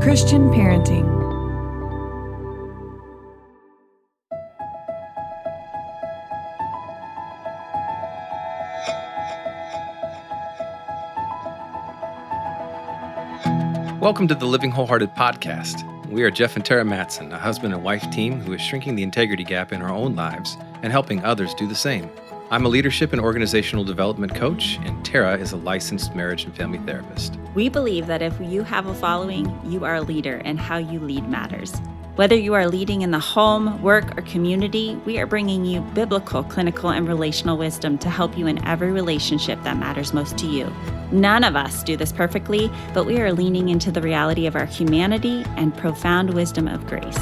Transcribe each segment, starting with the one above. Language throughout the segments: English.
Christian parenting. Welcome to the Living Wholehearted podcast. We are Jeff and Tara Matson, a husband and wife team who is shrinking the integrity gap in our own lives and helping others do the same. I'm a leadership and organizational development coach, and Tara is a licensed marriage and family therapist. We believe that if you have a following, you are a leader, and how you lead matters. Whether you are leading in the home, work, or community, we are bringing you biblical, clinical, and relational wisdom to help you in every relationship that matters most to you. None of us do this perfectly, but we are leaning into the reality of our humanity and profound wisdom of grace.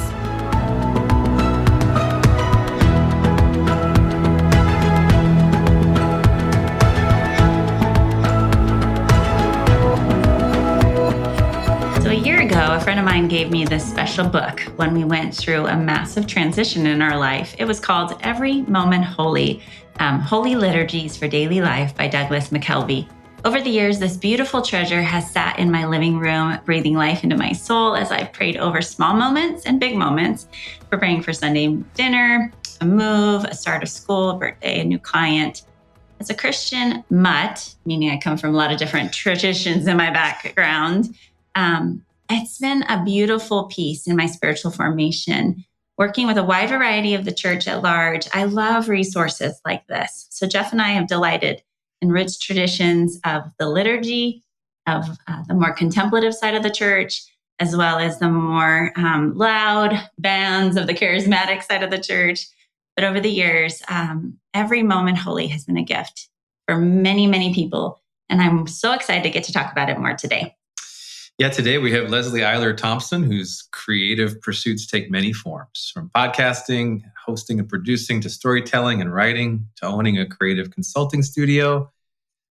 So a year ago, a friend of mine gave me this special book when we went through a massive transition in our life. It was called Every Moment Holy, Holy Liturgies for Daily Life by Douglas McKelvey. Over the years, this beautiful treasure has sat in my living room, breathing life into my soul as I've prayed over small moments and big moments, preparing for Sunday dinner, a move, a start of school, a birthday, a new client. As a Christian mutt, meaning I come from a lot of different traditions in my background, it's been a beautiful piece in my spiritual formation. Working with a wide variety of the church at large, I love resources like this. So Jeff and I have delighted in rich traditions of the liturgy, of the more contemplative side of the church, as well as the more loud bands of the charismatic side of the church. But over the years, Every Moment Holy has been a gift for many, many people. And I'm so excited to get to talk about it more today. Yeah, today we have Leslie Eiler Thompson, whose creative pursuits take many forms, from podcasting, hosting and producing, to storytelling and writing, to owning a creative consulting studio.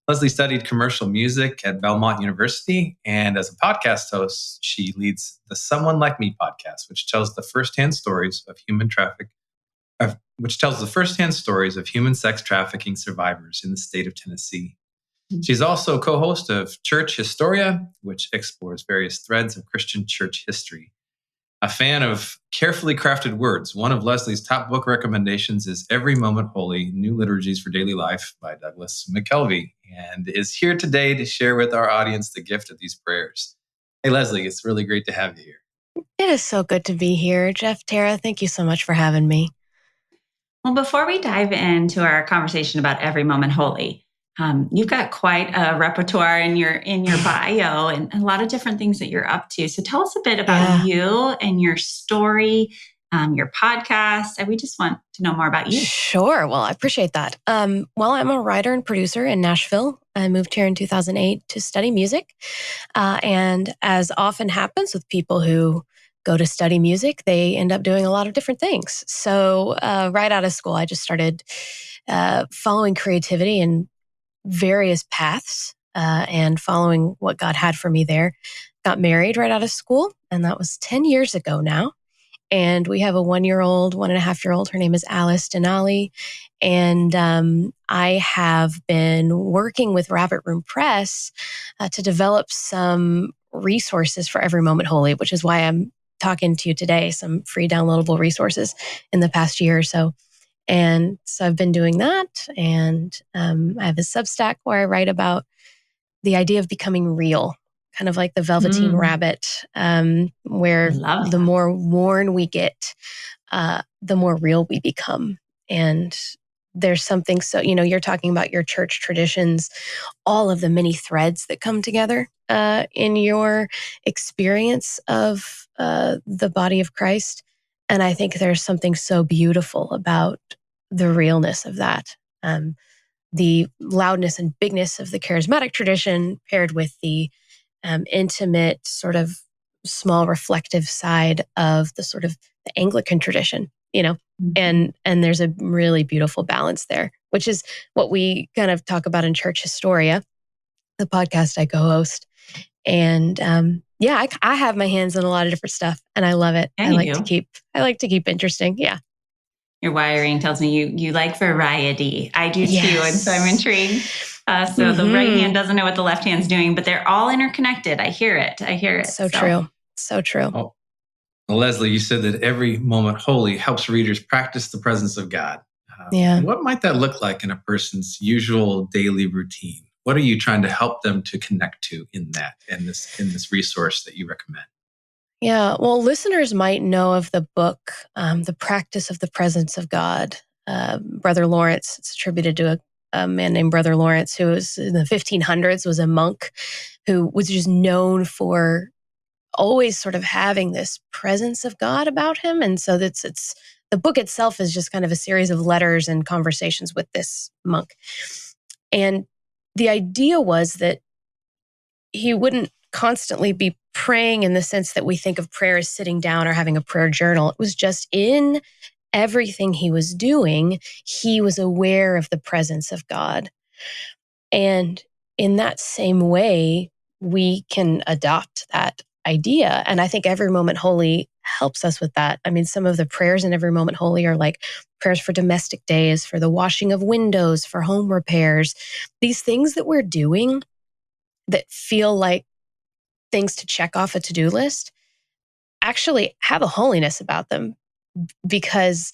Leslie studied commercial music at Belmont University, and as a podcast host, she leads the Someone Like Me podcast, which tells the firsthand stories of human sex trafficking survivors in the state of Tennessee. She's also co-host of Church Historia, which explores various threads of Christian church history. A fan of carefully crafted words, one of Leslie's top book recommendations is Every Moment Holy, New Liturgies for Daily Life by Douglas McKelvey, and is here today to share with our audience the gift of these prayers. Hey, Leslie, it's really great to have you here. It is so good to be here. Jeff, Tara, thank you so much for having me. Well, before we dive into our conversation about Every Moment Holy, you've got quite a repertoire in your bio and a lot of different things that you're up to. So tell us a bit about you and your story, your podcast. And we just want to know more about you. Sure. Well, I appreciate that. I'm a writer and producer in Nashville. I moved here in 2008 to study music. And as often happens with people who go to study music, they end up doing a lot of different things. So right out of school, I just started following creativity and various paths and following what God had for me there. Got married right out of school, and that was 10 years ago now. And we have a 1-year-old, 1.5-year-old. Her name is Alice Denali. And I have been working with Rabbit Room Press to develop some resources for Every Moment Holy, which is why I'm talking to you today, some free downloadable resources in the past year or so. And so I've been doing that. And I have a Substack where I write about the idea of becoming real, kind of like the Velveteen Rabbit, where the more worn we get, the more real we become. And there's something, so, you're talking about your church traditions, all of the many threads that come together in your experience of the body of Christ. And I think there's something so beautiful about the realness of that. The loudness and bigness of the charismatic tradition paired with the intimate, sort of small reflective side of the sort of the Anglican tradition, and there's a really beautiful balance there, which is what we kind of talk about in Church Historia, the podcast I co-host. And I have my hands in a lot of different stuff, and I love it. I like to keep interesting. Yeah. Your wiring tells me you like variety. I do too, and so I'm intrigued. So the right hand doesn't know what the left hand's doing, but they're all interconnected. I hear it. So true. So true. Oh, well, Leslie, you said that every moment holy helps readers practice the presence of God. Yeah. What might that look like in a person's usual daily routine? What are you trying to help them to connect to in this resource that you recommend? Yeah. Well, listeners might know of the book, The Practice of the Presence of God. Brother Lawrence, it's attributed to a man named Brother Lawrence, who was in the 1500s, was a monk who was just known for always sort of having this presence of God about him. And so it's the book itself is just kind of a series of letters and conversations with this monk. And the idea was that he wouldn't constantly be praying in the sense that we think of prayer as sitting down or having a prayer journal. It was just in everything he was doing, he was aware of the presence of God. And in that same way, we can adopt that idea. And I think Every Moment Holy helps us with that. I mean, some of the prayers in Every Moment Holy are like prayers for domestic days, for the washing of windows, for home repairs, these things that we're doing that feel like things to check off a to-do list actually have a holiness about them because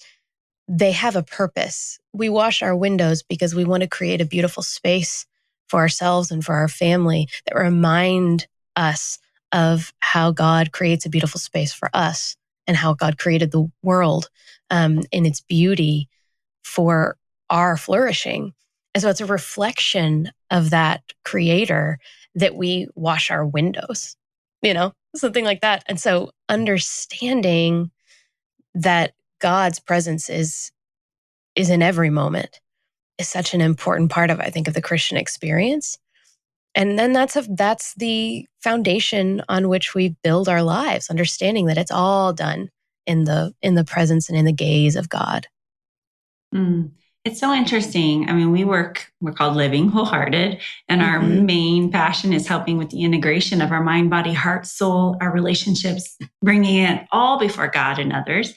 they have a purpose. We wash our windows because we want to create a beautiful space for ourselves and for our family that remind us of how God creates a beautiful space for us and how God created the world in its beauty for our flourishing. And so it's a reflection of that creator that we wash our windows, something like that. And so understanding that God's presence is in every moment is such an important part of, I think, of the Christian experience. And then that's the foundation on which we build our lives, understanding that it's all done in the presence and in the gaze of God. It's so interesting. I mean, we're called Living Wholehearted, and our main passion is helping with the integration of our mind, body, heart, soul, our relationships, bringing it all before God and others.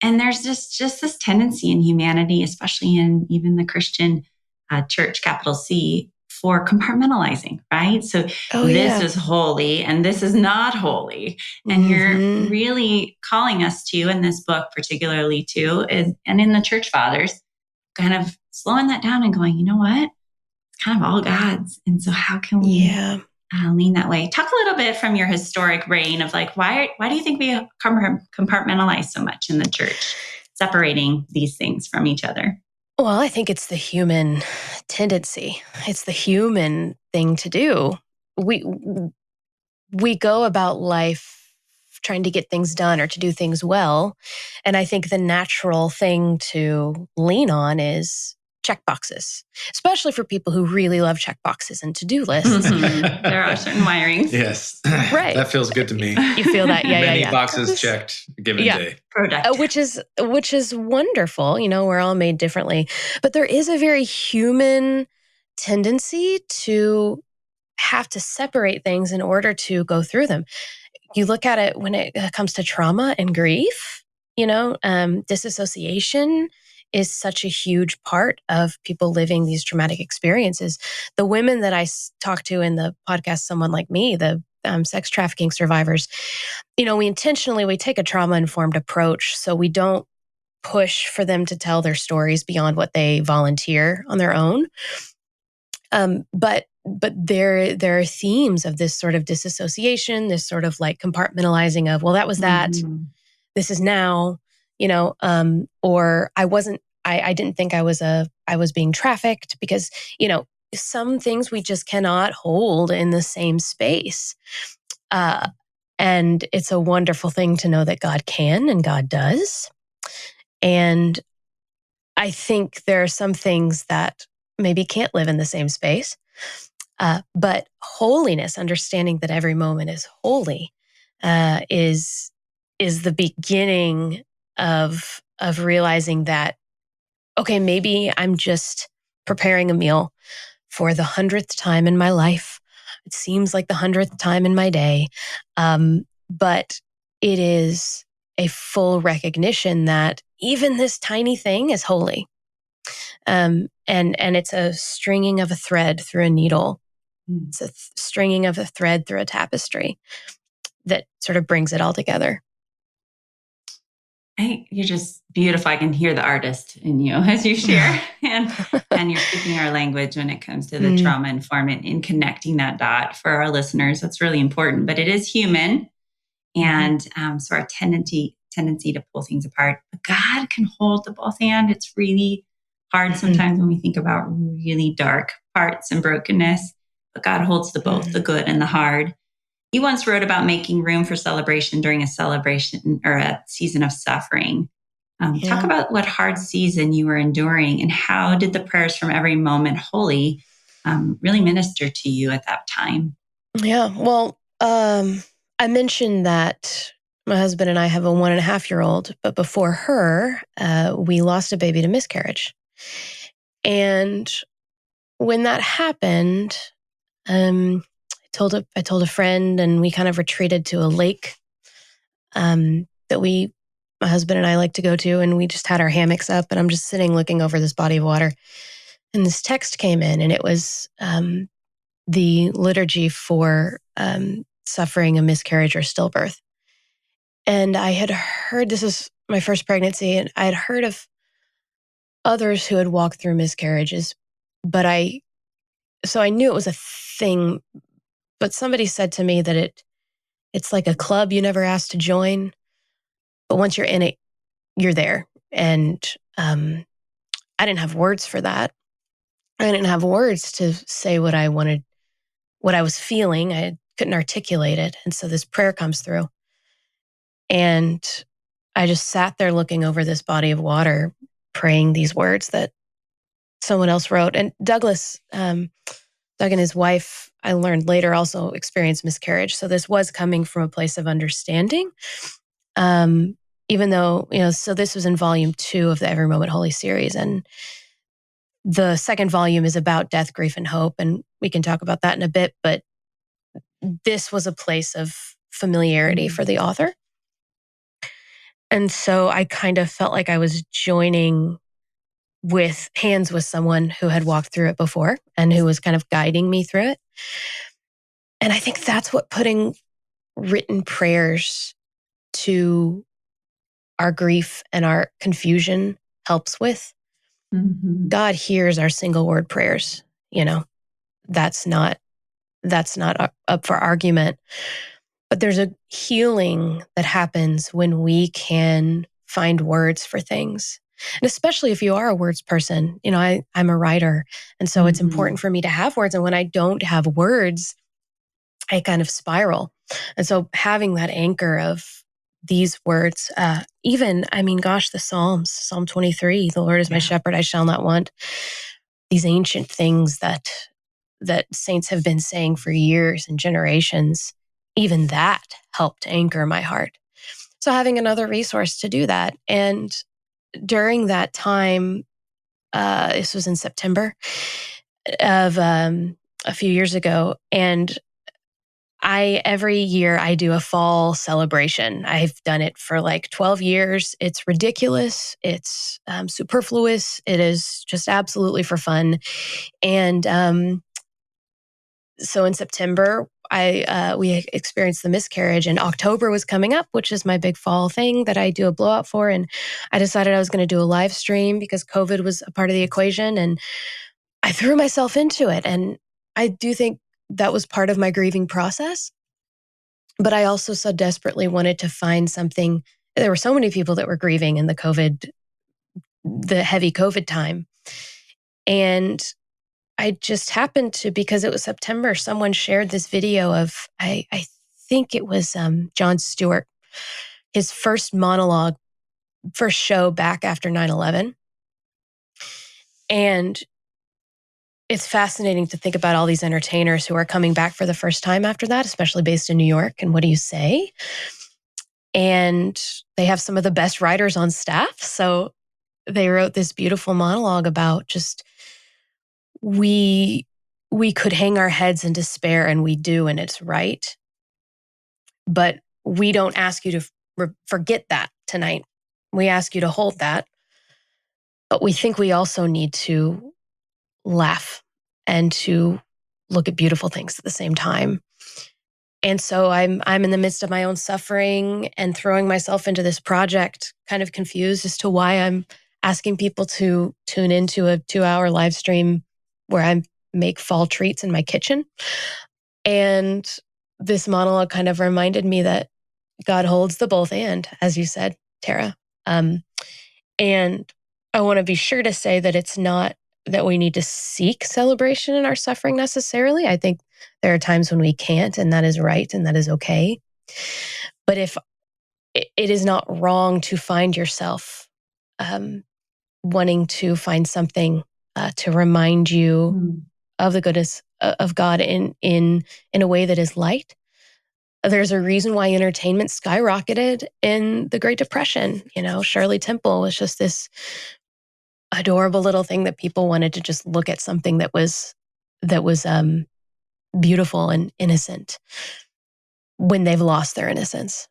And there's just this tendency in humanity, especially in even the Christian church, capital C, for compartmentalizing, right? So this is holy and this is not holy. And you're really calling us to, in this book particularly too, and in the church fathers, kind of slowing that down and going, you know what? It's kind of all God's. And so how can we lean that way? Talk a little bit from your historic brain of like, why do you think we compartmentalize so much in the church, separating these things from each other? Well, I think it's the human tendency. It's the human thing to do. We go about life trying to get things done or to do things well. And I think the natural thing to lean on is check boxes, especially for people who really love check boxes and to-do lists. There are certain wirings. Yes. Right. That feels good to me. You feel that? Yeah, Many boxes checked a given day. Which is wonderful. We're all made differently. But there is a very human tendency to have to separate things in order to go through them. You look at it when it comes to trauma and grief, disassociation is such a huge part of people living these traumatic experiences. The women that I talk to in the podcast, Someone Like Me, the sex trafficking survivors, we intentionally take a trauma-informed approach. So we don't push for them to tell their stories beyond what they volunteer on their own. But there are themes of this sort of disassociation, this sort of like compartmentalizing of, well, that was that, this is now, or I didn't think I was being trafficked because, some things we just cannot hold in the same space. And it's a wonderful thing to know that God can and God does. And I think there are some things that maybe can't live in the same space. But holiness, understanding that every moment is holy, is the beginning of realizing that, okay, maybe I'm just preparing a meal for the 100th time in my life. It seems like the 100th time in my day, but it is a full recognition that even this tiny thing is holy. And it's a stringing of a thread through a needle. It's a stringing of a thread through a tapestry. that sort of brings it all together. You're just beautiful. I can hear the artist in you as you share, and you're speaking our language when it comes to the trauma informed in connecting that dot for our listeners. That's really important, but it is human, and so our tendency to pull things apart. But God can hold the both, and it's really hard sometimes when we think about really dark parts and brokenness. But God holds the both, the good and the hard. You once wrote about making room for celebration during a celebration or a season of suffering. Talk about what hard season you were enduring, and how did the prayers from Every Moment Holy really minister to you at that time? Yeah, well, I mentioned that my husband and I have a 1.5-year-old, but before her, we lost a baby to miscarriage. And when that happened, I told a friend, and we kind of retreated to a lake that my husband and I like to go to, and we just had our hammocks up, and I'm just sitting looking over this body of water, and this text came in, and it was the liturgy for suffering a miscarriage or stillbirth. And I had heard, this is my first pregnancy, and I had heard of others who had walked through miscarriages, but so I knew it was a thing, but somebody said to me that it's like a club you never asked to join, but once you're in it, you're there. And I didn't have words for that. I didn't have words to say what I wanted, what I was feeling. I couldn't articulate it. And so this prayer comes through. And I just sat there looking over this body of water, praying these words that someone else wrote. And Doug and his wife, I learned later, also experienced miscarriage. So this was coming from a place of understanding. Even though, so this was in volume 2 of the Every Moment Holy series. And the second volume is about death, grief, and hope. And we can talk about that in a bit. But this was a place of familiarity for the author. And so I kind of felt like I was joining with hands with someone who had walked through it before and who was kind of guiding me through it. And I think that's what putting written prayers to our grief and our confusion helps with. God hears our single word prayers. That's not up for argument. But there's a healing that happens when we can find words for things. And especially if you are a words person, I'm a writer. And so it's important for me to have words. And when I don't have words, I kind of spiral. And so having that anchor of these words, the Psalms, Psalm 23, the Lord is my shepherd, I shall not want. These ancient things that saints have been saying for years and generations, even that helped anchor my heart. So having another resource to do that. And during that time, this was in September of a few years ago, and every year I do a fall celebration. I've done it for like 12 years. It's ridiculous. It's superfluous. It is just absolutely for fun. And so in September, we experienced the miscarriage, and October was coming up, which is my big fall thing that I do a blowout for. And I decided I was going to do a live stream because COVID was a part of the equation, and I threw myself into it. And I do think that was part of my grieving process. But I also so desperately wanted to find something. There were so many people that were grieving in the heavy COVID time. And I just happened to, because it was September, someone shared this video of, I think it was Jon Stewart, his first show back after 9/11. And it's fascinating to think about all these entertainers who are coming back for the first time after that, especially based in New York. And what do you say? And they have some of the best writers on staff. So they wrote this beautiful monologue about just, we could hang our heads in despair, and we do, and it's right. But we don't ask you to forget that tonight. We ask you to hold that. But we think we also need to laugh and to look at beautiful things at the same time. And so I'm in the midst of my own suffering and throwing myself into this project, kind of confused as to why I'm asking people to tune into a 2-hour live stream where I make fall treats in my kitchen. And this monologue kind of reminded me that God holds the both and, as you said, Tara. And I want to be sure to say that it's not that we need to seek celebration in our suffering necessarily. I think there are times when we can't, and that is right, and that is okay. But if it is not wrong to find yourself wanting to find something to remind you of the goodness of God in a way that is light. There's a reason why entertainment skyrocketed in the Great Depression. Shirley Temple was just this adorable little thing that people wanted to just look at, something that was beautiful and innocent when they've lost their innocence,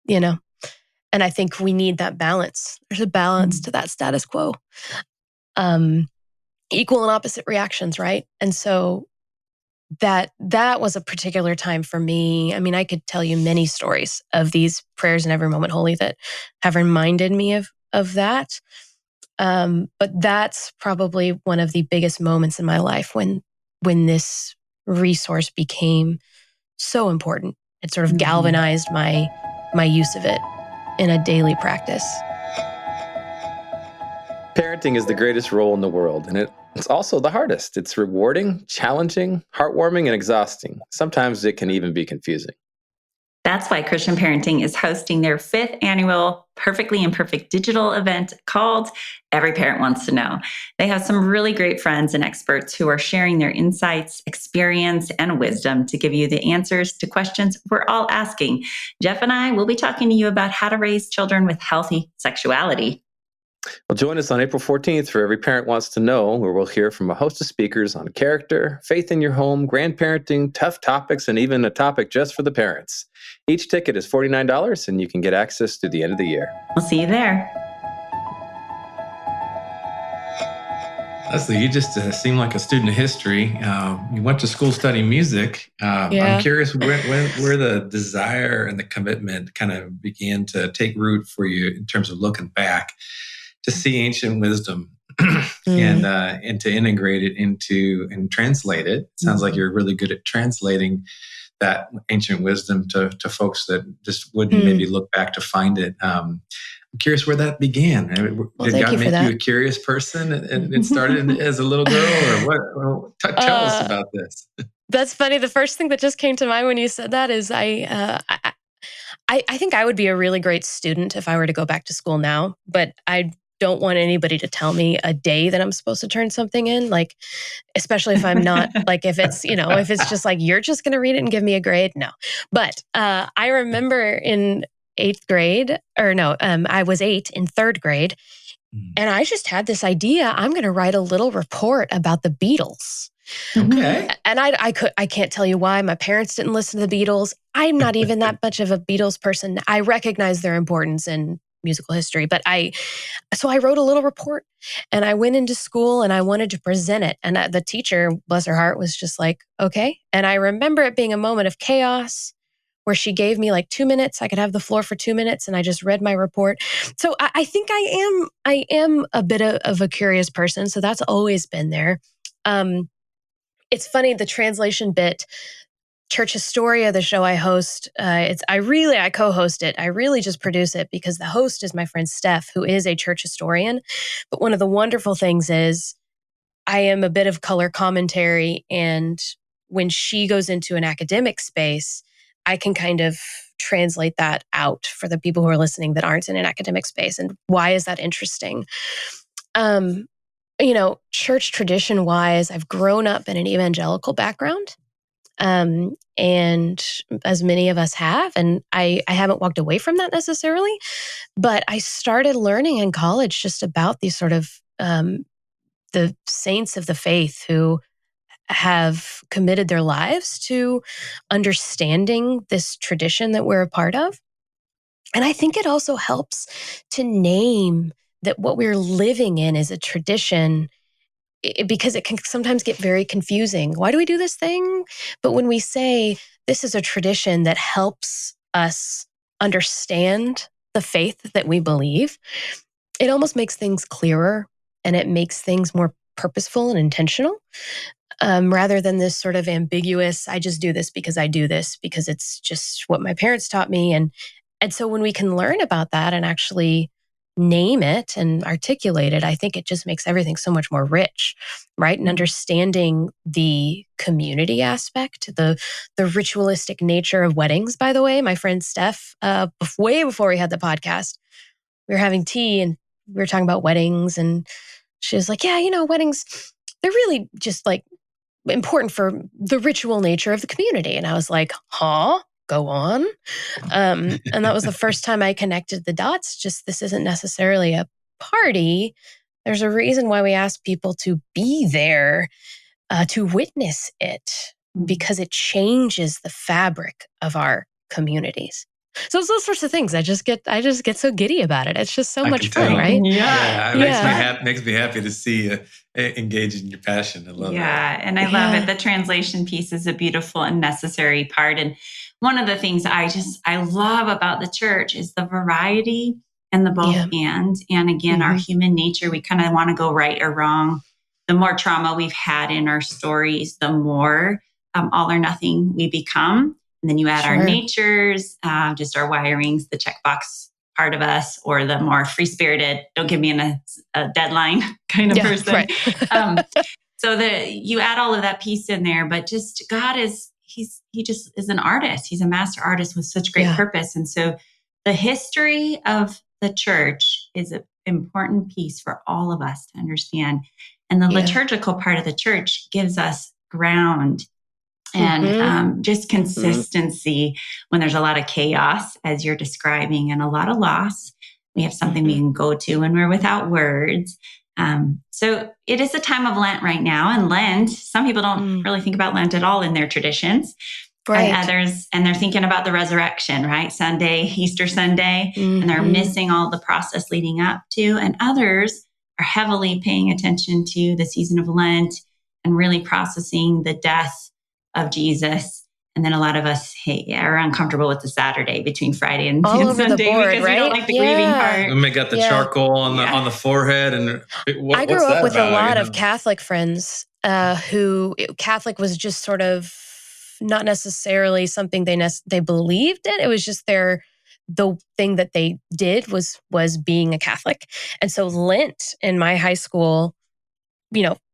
And I think we need that balance. There's a balance to that status quo. Equal and opposite reactions, right? And so that was a particular time for me. I mean, I could tell you many stories of these prayers in every moment holy that have reminded me of that. But that's probably one of the biggest moments in my life when this resource became so important. It sort of galvanized my use of it in a daily practice. Parenting is the greatest role in the world, and it's also the hardest. It's rewarding, challenging, heartwarming, and exhausting. Sometimes it can even be confusing. That's why Christian Parenting is hosting their 5th annual Perfectly Imperfect digital event called Every Parent Wants to Know. They have some really great friends and experts who are sharing their insights, experience, and wisdom to give you the answers to questions we're all asking. Jeff and I will be talking to you about how to raise children with healthy sexuality. Well, join us on April 14th for Every Parent Wants to Know, where we'll hear from a host of speakers on character, faith in your home, grandparenting, tough topics, and even a topic just for the parents. Each ticket is $49, and you can get access through the end of the year. We'll see you there. Leslie, you just seem like a student of history. You went to school studying music. I'm curious where the desire and the commitment kind of began to take root for you in terms of looking back to see ancient wisdom and to integrate it into and translate it. It sounds like you're really good at translating that ancient wisdom to folks that just wouldn't maybe look back to find it. I'm curious where that began. Did God make you a curious person and it started as a little girl, or what? Tell us about this. That's funny. The first thing that just came to mind when you said that is I think I would be a really great student if I were to go back to school now, but I don't want anybody to tell me a day that I'm supposed to turn something in, like, especially if I'm not, like, if it's just like, you're just going to read it and give me a grade. No. But I remember in 8th grade, I was 8 in 3rd grade. And I just had this idea, I'm going to write a little report about the Beatles. Okay. And I can't tell you why. My parents didn't listen to the Beatles. I'm not even that much of a Beatles person. I recognize their importance in musical history, but so I wrote a little report and I went into school and I wanted to present it. And the teacher, bless her heart, was just like, okay. And I remember it being a moment of chaos where she gave me like 2 minutes. I could have the floor for 2 minutes, and I just read my report. So I think I am a bit of a curious person. So that's always been there. It's funny, the translation bit, Church Historia, the show I host, I co-host it. I really just produce it because the host is my friend Steph, who is a church historian. But one of the wonderful things is I am a bit of color commentary. And when she goes into an academic space, I can kind of translate that out for the people who are listening that aren't in an academic space. And why is that interesting? Church tradition wise, I've grown up in an evangelical background. And as many of us have, and I haven't walked away from that necessarily, but I started learning in college just about these sort of the saints of the faith who have committed their lives to understanding this tradition that we're a part of. And I think it also helps to name that what we're living in is a tradition because it can sometimes get very confusing. Why do we do this thing? But when we say this is a tradition that helps us understand the faith that we believe, it almost makes things clearer and it makes things more purposeful and intentional, rather than this sort of ambiguous, I just do this because I do this because it's just what my parents taught me. And so when we can learn about that and actually name it and articulate it, I think it just makes everything so much more rich, right? And understanding the community aspect, the ritualistic nature of weddings. By the way, my friend Steph, way before we had the podcast, we were having tea and we were talking about weddings, and she was like, yeah, weddings, they're really just like important for the ritual nature of the community. And I was like, huh? Go on. And that was the first time I connected the dots. Just, this isn't necessarily a party. There's a reason why we ask people to be there, to witness it, because it changes the fabric of our communities. So it's those sorts of things. I just get so giddy about it. It's just so much fun, right? Yeah. It makes me happy to see you engage in your passion. I love it. Yeah. And I love it. The translation piece is a beautiful and necessary part. And one of the things I love about the church is the variety and the both and again, our human nature, we kind of want to go right or wrong. The more trauma we've had in our stories, the more all or nothing we become. And then you add our natures, just our wirings, the checkbox part of us, or the more free-spirited, don't give me a deadline kind of person. Right. So you add all of that piece in there, but just God he just is an artist. He's a master artist with such great purpose. And so the history of the church is an important piece for all of us to understand. And the liturgical part of the church gives us ground and just consistency when there's a lot of chaos, as you're describing, and a lot of loss. We have something we can go to when we're without words. So it is a time of Lent right now. And Lent, some people don't really think about Lent at all in their traditions. Right. And others, and they're thinking about the resurrection, right? Sunday, Easter Sunday, and they're missing all the process leading up to. And others are heavily paying attention to the season of Lent and really processing the death of Jesus. And then a lot of us are uncomfortable with the Saturday between Friday and over Sunday the board, because right? we don't like the grieving part. And they got the charcoal on the forehead. And I grew up with a lot of Catholic friends who Catholic was just sort of not necessarily something they believed in. It was just the thing that they did was being a Catholic. And so Lent in my high school,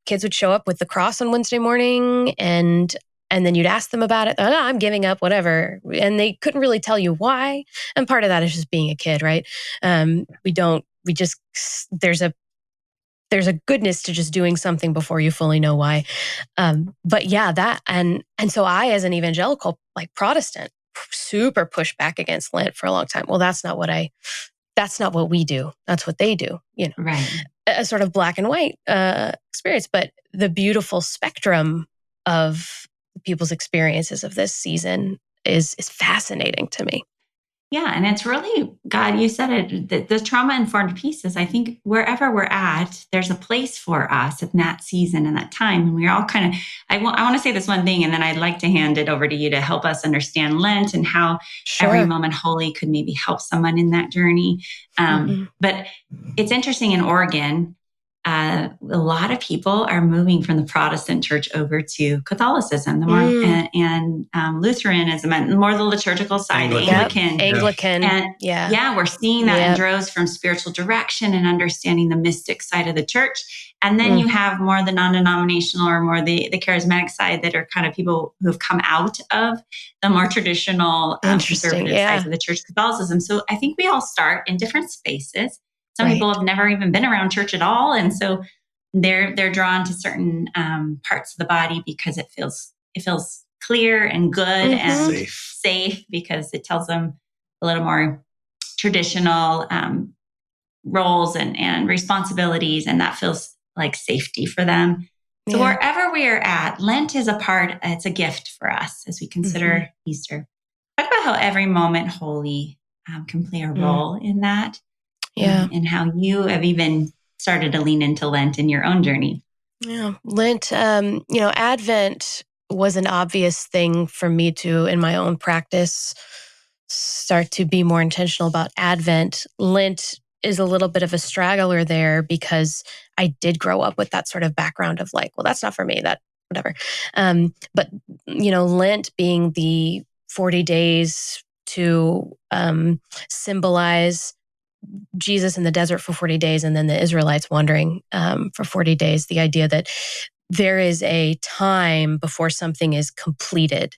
kids would show up with the cross on Wednesday morning, and then you'd ask them about it. Oh, I'm giving up, whatever. And they couldn't really tell you why. And part of that is just being a kid, right? There's a goodness to just doing something before you fully know why. But yeah, that, and so I, as an evangelical, like Protestant, super pushed back against Lent for a long time. Well, that's not what we do. That's what they do, Right. A sort of black and white experience. But the beautiful spectrum of people's experiences of this season is fascinating to me. Yeah. And it's really, God, you said it, the trauma-informed pieces. I think wherever we're at, there's a place for us in that season and that time. And we're all kind of, I want to say this one thing, and then I'd like to hand it over to you to help us understand Lent and how every moment holy could maybe help someone in that journey. But it's interesting in Oregon, a lot of people are moving from the Protestant church over to Catholicism, the more and Lutheranism, and more the liturgical side, Anglican. And we're seeing that in droves from spiritual direction and understanding the mystic side of the church. And then you have more the non-denominational or more the charismatic side that are kind of people who have come out of the more traditional conservative sides of the church, Catholicism. So I think we all start in different spaces. Some people have never even been around church at all. And so they're drawn to certain parts of the body because it feels clear and good and safe because it tells them a little more traditional roles and responsibilities. And that feels like safety for them. So wherever we are at, Lent is it's a gift for us as we consider Easter. Talk about how every moment holy can play a role in that. And how you have even started to lean into Lent in your own journey. Yeah. Lent, Advent was an obvious thing for me to, in my own practice, start to be more intentional about Advent. Lent is a little bit of a straggler there because I did grow up with that sort of background of like, well, that's not for me, that whatever. But, Lent being the 40 days to symbolize Jesus in the desert for 40 days and then the Israelites wandering for 40 days, the idea that there is a time before something is completed,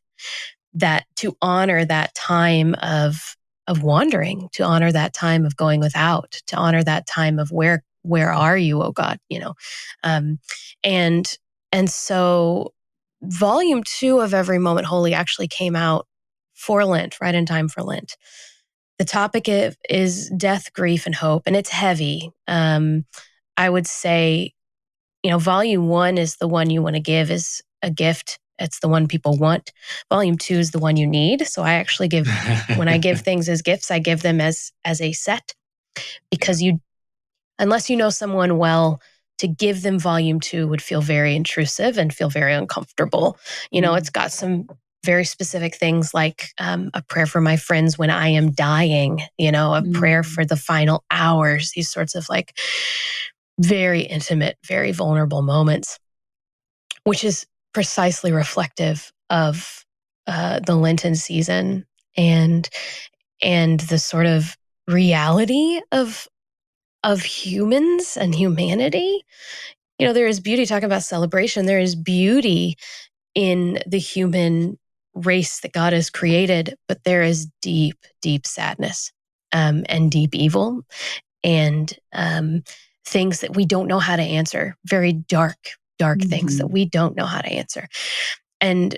that to honor that time of wandering, to honor that time of going without, to honor that time of where are you, oh God, and so volume 2 of Every Moment Holy actually came out for Lent, right in time for Lent. The topic is death, grief, and hope, and it's heavy. I would say, volume 1 is the one you want to give as a gift. It's the one people want. Volume 2 is the one you need. So I actually give, when I give things as gifts, I give them as a set, because unless you know someone well, to give them volume 2 would feel very intrusive and feel very uncomfortable. It's got some very specific things like a prayer for my friends when I am dying, a prayer for the final hours, these sorts of like very intimate, very vulnerable moments, which is precisely reflective of the Lenten season and the sort of reality of humans and humanity. There is beauty, talking about celebration, there is beauty in the human race that God has created, but there is deep, deep sadness and deep evil and things that we don't know how to answer, very dark things that we don't know how to answer. And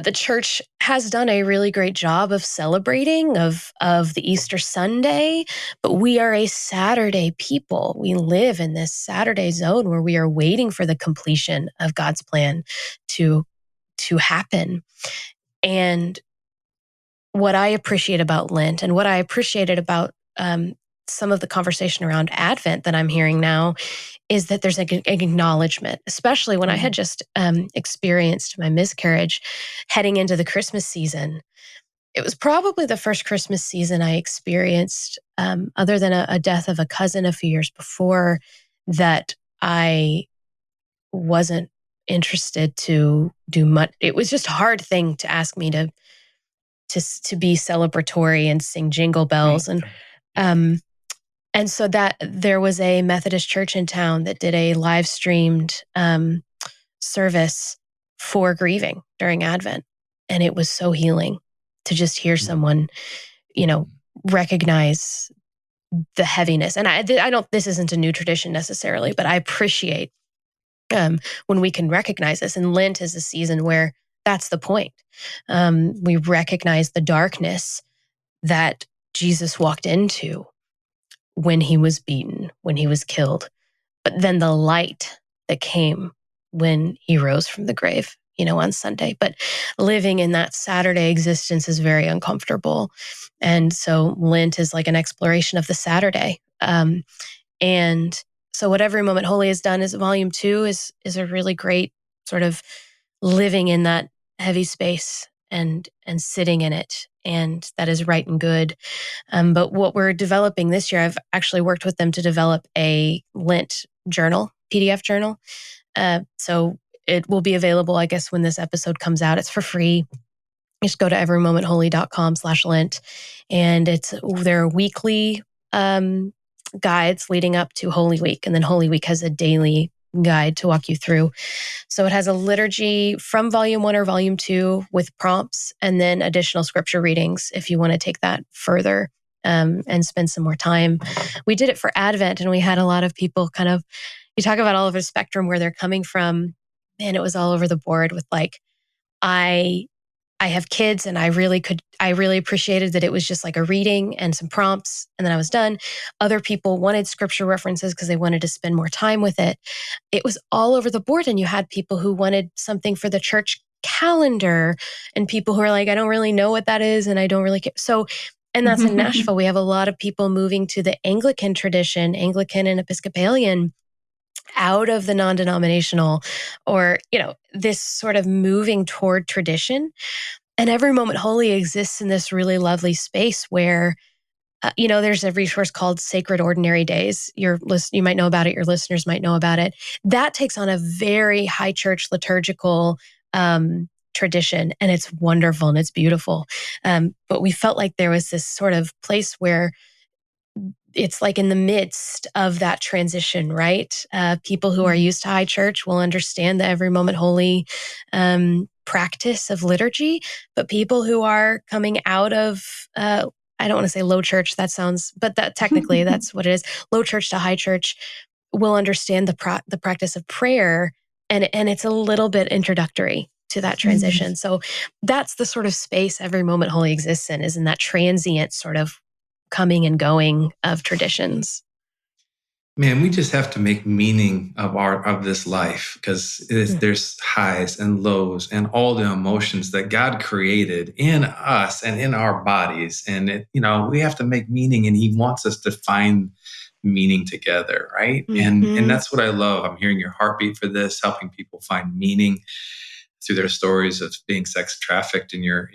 the church has done a really great job of celebrating of the Easter Sunday, but we are a Saturday people. We live in this Saturday zone where we are waiting for the completion of God's plan to happen. And what I appreciate about Lent and what I appreciated about some of the conversation around Advent that I'm hearing now is that there's an acknowledgement, especially when I had just experienced my miscarriage heading into the Christmas season. It was probably the first Christmas season I experienced, other than a death of a cousin a few years before, that I wasn't interested to do much. It was just a hard thing to ask me to be celebratory and sing jingle bells. And so that there was a Methodist church in town that did a live streamed service for grieving during Advent. And it was so healing to just hear someone, recognize the heaviness. And I don't, this isn't a new tradition necessarily, but I appreciate when we can recognize this. And Lent is a season where that's the point. We recognize the darkness that Jesus walked into when he was beaten, when he was killed, but then the light that came when he rose from the grave, on Sunday. But living in that Saturday existence is very uncomfortable. And so Lent is like an exploration of the Saturday. And so what Every Moment Holy has done is volume 2 is a really great sort of living in that heavy space and sitting in it. And that is right and good. But what we're developing this year, I've actually worked with them to develop a Lent journal, PDF journal. So it will be available, I guess, when this episode comes out. It's for free. Just go to everymomentholy.com/Lent. And their weekly guides leading up to Holy Week. And then Holy Week has a daily guide to walk you through. So it has a liturgy from volume 1 or volume 2 with prompts, and then additional scripture readings if you want to take that further and spend some more time. We did it for Advent, and we had a lot of people you talk about all over the spectrum where they're coming from. Man, it was all over the board with like, I have kids, and I really appreciated that it was just like a reading and some prompts, and then I was done. Other people wanted scripture references because they wanted to spend more time with it. It was all over the board, and you had people who wanted something for the church calendar, and people who are like, I don't really know what that is, and I don't really care. So, and that's in Nashville. We have a lot of people moving to the Anglican tradition, Anglican and Episcopalian, out of the non-denominational, or, this sort of moving toward tradition. And Every Moment Holy exists in this really lovely space where, there's a resource called Sacred Ordinary Days. You might know about it. Your listeners might know about it. That takes on a very high church liturgical tradition, and it's wonderful and it's beautiful. But we felt like there was this sort of place where it's like in the midst of that transition, right? People who are used to high church will understand the Every Moment Holy practice of liturgy, but people who are coming out of, I don't want to say low church, but that technically that's what it is. Low church to high church will understand the practice of prayer, and it's a little bit introductory to that transition. So that's the sort of space Every Moment Holy exists in, is in that transient sort of coming and going of traditions. Man, we just have to make meaning of this life, because there's highs and lows and all the emotions that God created in us and in our bodies. And we have to make meaning, and He wants us to find meaning together, right? And that's what I love. I'm hearing your heartbeat for this, helping people find meaning through their stories of being sex trafficked in your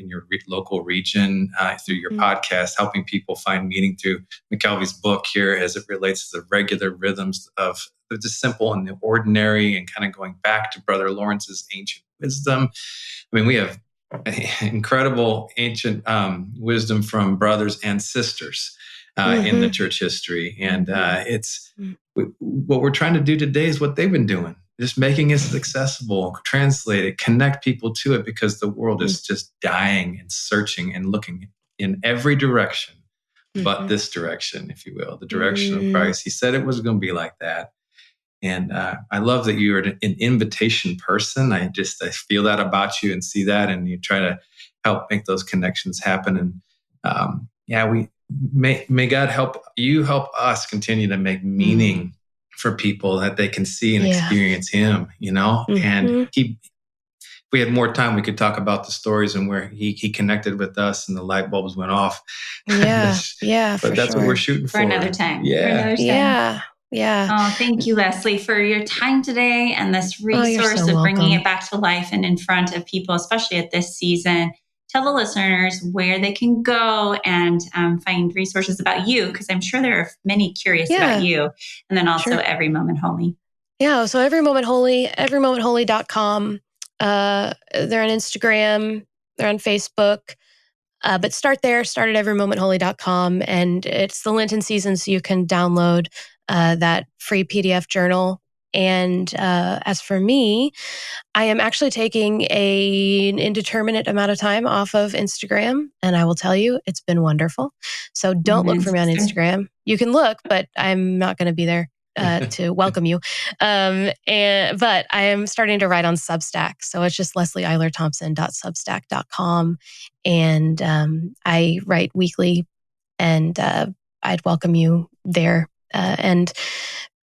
local region, through your podcast, helping people find meaning through McKelvey's book here as it relates to the regular rhythms of the simple and the ordinary, and kind of going back to Brother Lawrence's ancient wisdom. I mean, we have incredible ancient wisdom from brothers and sisters in the church history. And it's what we're trying to do today is what they've been doing. Just making it accessible, translate it, connect people to it, because the world is just dying and searching and looking in every direction, but this direction, if you will, the direction of Christ. He said it was going to be like that. And I love that you're an invitation person. I feel that about you and see that, and you try to help make those connections happen. And we may God help us continue to make meaning for people, that they can see and experience Him, and if we had more time, we could talk about the stories and where he connected with us and the light bulbs went off. But that's what we're shooting for. For another time. Yeah. Oh, thank you, Leslie, for your time today and this resource of bringing it back to life and in front of people, especially at this season. Tell the listeners where they can go and find resources about you, because I'm sure there are many curious about you. And then also Every Moment Holy. Yeah, so Every Moment Holy, everymomentholy.com. They're on Instagram, they're on Facebook. But start there, start at everymomentholy.com. And it's the Lenten season, so you can download that free PDF journal. And as for me, I am actually taking an indeterminate amount of time off of Instagram. And I will tell you, it's been wonderful. So don't look for me on Instagram. You can look, but I'm not going to be there to welcome you. But I am starting to write on Substack. So it's just leslieeilerthompson.substack.com. And I write weekly, and I'd welcome you there. And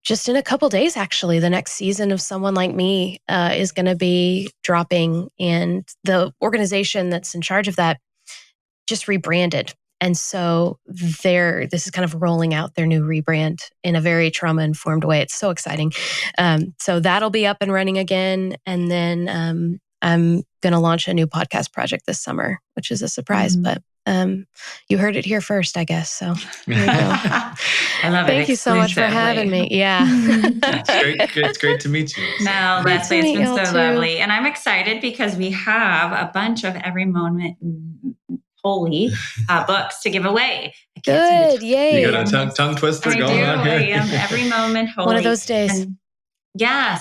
just in a couple days, actually, the next season of Someone Like Me is going to be dropping, and the organization that's in charge of that just rebranded. And so this is kind of rolling out their new rebrand in a very trauma-informed way. It's so exciting. So that'll be up and running again. And then I'm going to launch a new podcast project this summer, which is a surprise, but you heard it here first, I guess. So there you go. I love it. Thank you so much for having me. Yeah. It's great to meet you. No, Leslie, it's been so lovely. And I'm excited because we have a bunch of Every Moment Holy books to give away. Good. Yay. You got a tongue twister going on here? I am Every Moment Holy. One of those days.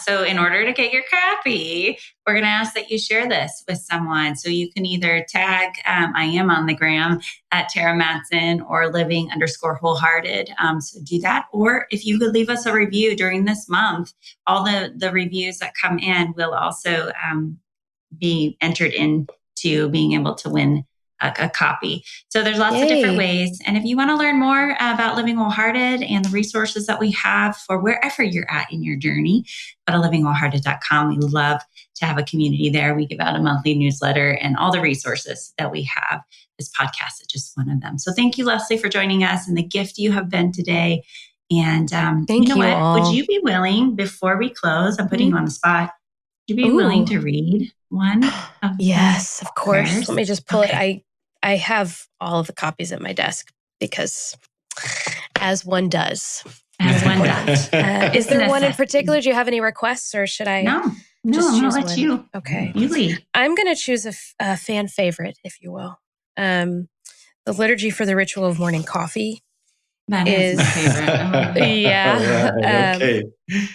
So in order to get your copy, we're going to ask that you share this with someone. So you can either tag, I am on the gram at Tara Matson or living_wholehearted. So do that. Or if you could leave us a review during this month, all the reviews that come in will also be entered into being able to win a copy. So there's lots of different ways. And if you want to learn more about Living Wholehearted and the resources that we have for wherever you're at in your journey, go to livingwholehearted.com. We love to have a community there. We give out a monthly newsletter and all the resources that we have. This podcast is just one of them. So thank you, Leslie, for joining us and the gift you have been today. And Thank you know you what? all. Would you be willing, before we close, I'm putting you on the spot, would you be willing to read one of Yes, of course. prayers? Let me just pull it. I have all of the copies at my desk because as one does. As one does. Is there one in particular? Do you have any requests, or should I? No, just I'm going choose to let one? you. Okay. You lead. I'm going to choose a fan favorite, if you will. The Liturgy for the Ritual of Morning Coffee. That is my favorite. Yeah. Right, okay.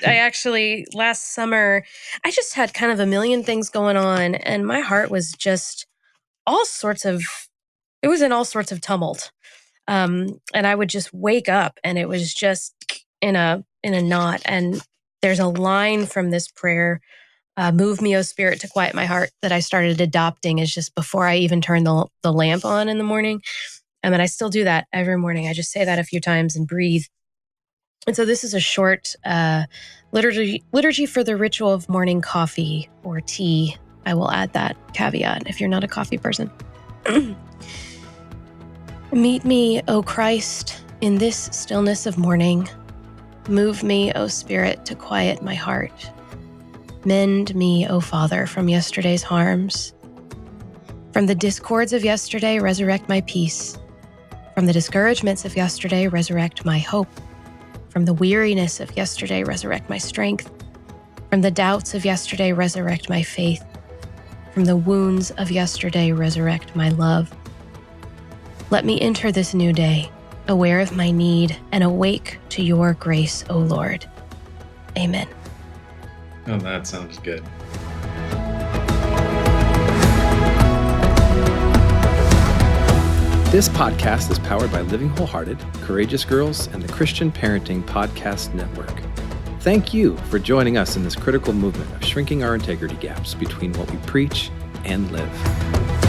I actually, last summer, I just had kind of a million things going on, and my heart was just it was in all sorts of tumult. And I would just wake up and it was just in a knot. And there's a line from this prayer, move me, O Spirit, to quiet my heart, that I started adopting as just before I even turn the lamp on in the morning. And then I still do that every morning. I just say that a few times and breathe. And so this is a short liturgy for the ritual of morning coffee or tea. I will add that caveat if you're not a coffee person. Meet me, O Christ, in this stillness of morning. Move me, O Spirit, to quiet my heart. Mend me, O Father, from yesterday's harms. From the discords of yesterday, resurrect my peace. From the discouragements of yesterday, resurrect my hope. From the weariness of yesterday, resurrect my strength. From the doubts of yesterday, resurrect my faith. From the wounds of yesterday, resurrect my love. Let me enter this new day, aware of my need and awake to your grace, O Lord. Amen. Oh, that sounds good. This podcast is powered by Living Wholehearted, Courageous Girls, and the Christian Parenting Podcast Network. Thank you for joining us in this critical movement of shrinking our integrity gaps between what we preach and live.